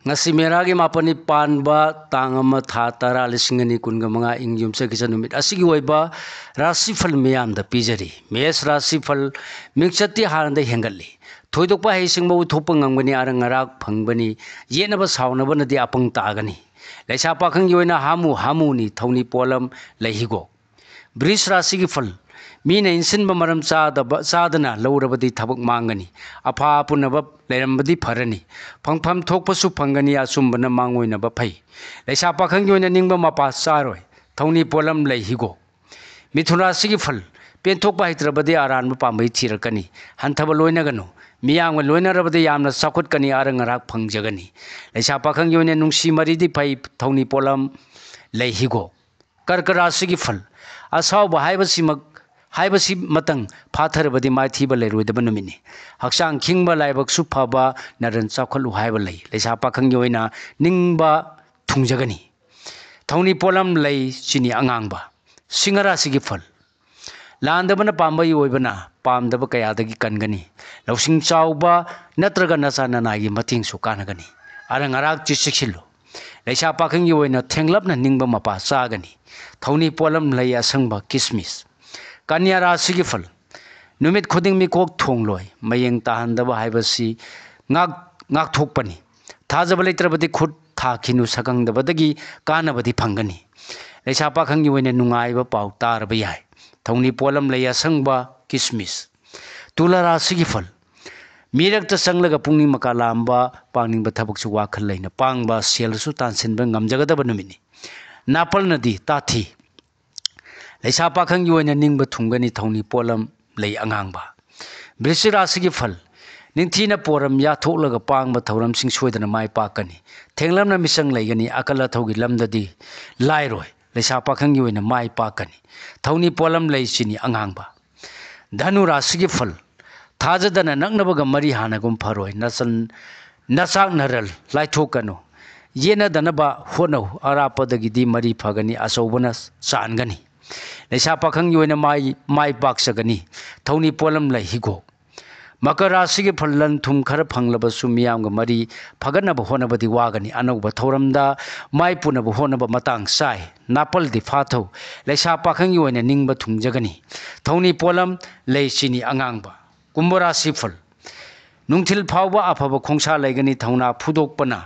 ngasi meragi mapani panba tangama tha tara lisingani kunga mga ingyum sa kisa numit asigi waiba rasifal miyam da pijari mes rasifal mingchati haranda hengali thoidokpa heising mau thopang ngangani arang arak phangbani yenaba sawnaba nadi apang taagani laisa pakhang yoina hamu ni thoni polam lahigo bris rasigi fal Meena इंसिनबा मरम चादना लौरबदी थबक मांगनी अफा पुनबा लेरमबदी फरनी फंगफम थोकपसु फंगनी असुंबना मांगोइनबा फै लेसा पाखंग योइना निंगबा Mopa चारोय थौनी pollen लैहिगो मिथुनासिगी फल पेंथोकबा हैत्रबदी आरानबा पांबै थिरकनी हंथबा लोइनगनु Meiyang लोइनरबदी यामना साखुतकनी Arang rock फंगजगनी लेसा पाखंग योइना नुंसी मरिदी फै थौनी pollen लैहिगो कर्करासिगी फल असाव हाइबसिमक हाइबसी मतंग फाथरबदी माइथीबा लेरुदबा नुमिनी हक्सांग खिंगबा लाइबक सुफाबा नरन चाखलु हाइबा लै लेसा पाखंग योइना निंगबा थुंजगनी थौनी पोलम लै चिनी अंगांगबा सिंगरा सिगी फल लांदबना पांबा योइबना पामदबा कयादगी कनगनी लौसिंग चाउबा नत्रगा नचा ननागी मतिंग सु कानगनी आरंग अराग चिसिखिलो लेसा पाखंग योइना थेंगलबना निंगबा मपा चागनी थौनी पोलम लै असंगबा किसमिस कन्या राशि की फल नुमित खुदिंग मिकोक थोंगलोय Mayank ताहंदबा हाइबसी ngak thokpani thajaba leitrabadi khut thakinu sakangdabadagi kanabadi phangani leisa pakhang yoina nungaiba pau tarba yai thongni polam leya sangba kismis tula rasi gi fal mirakta sanglaga pungni makalamba pangning thabak chu wakhal leina pangba sel su tansinba ngamjagadaba numini napal nadi tathi लेसा पाखंग योइना निंगबा थुंगनी थौनी पोलम लई अंगांगबा वृश्चिक राशि की फल निंथीना पोरम या थोलगा पांगबा थौरम सिंग सोइदना माइ पाकनी थेंगलमना मिसंग लैगनी अकल थौगी लमददी लाइरोय लेसा पाखंग योइना माइ पाकनी थौनी पोलम लई चिनी अंगांगबा धनु राशि की फल थाजदना नंगनबगा मरी हानागुम फरोय नचाक नरल लाइथोकनो येना दनबा होनौ अरापदगिदी मरी फगनी असौबना चानगनी लेसा पाखंग योइना माइ पाक्सगनी थौनी पोलम लैहिगो मकर राशि के फलन थुम खर फंगलबसु मियाम मरी फगनब होनबदी वागनी अनौब थौरमदा माइ पुनब होनब मतंग साइ नापल दि फाथौ लेसा पाखंग योइना निंगब थुंगजगनी थौनी पोलम लैचिनी अंगांगबा कुंभ राशि फल नुंथिल फावबा अफब खोंसा लैगनी थौना फुदोकपना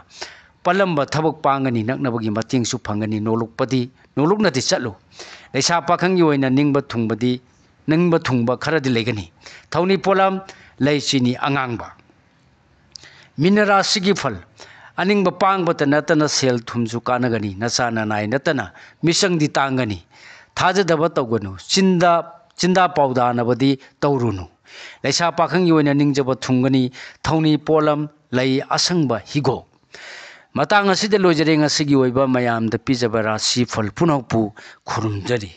पलंब थबक पांगनी नकनबगी मतिंग सु फंगनी नोलुकनदि चलु लेसा पाखंग योइना निंगब थुंगबा खरदि लेगनी थौनी पोलम लैचिनी अंगांगबा मीन राशि की फल अनिंगब पांगबत नतना सेल थुमसु कानगनी नचा ननाय नतना मिसंगदि तांगनी थाजदब तौगनु चिंदा पाउदानबदी तौरुनु लेसा पाखंग योइना निंगजब थुंगनी थौनी पोलम लै Asangba हिगो Matang असिदे लोजरे ngasi gi oiba mayam da pijaba rasi fal punau pu khurumjari।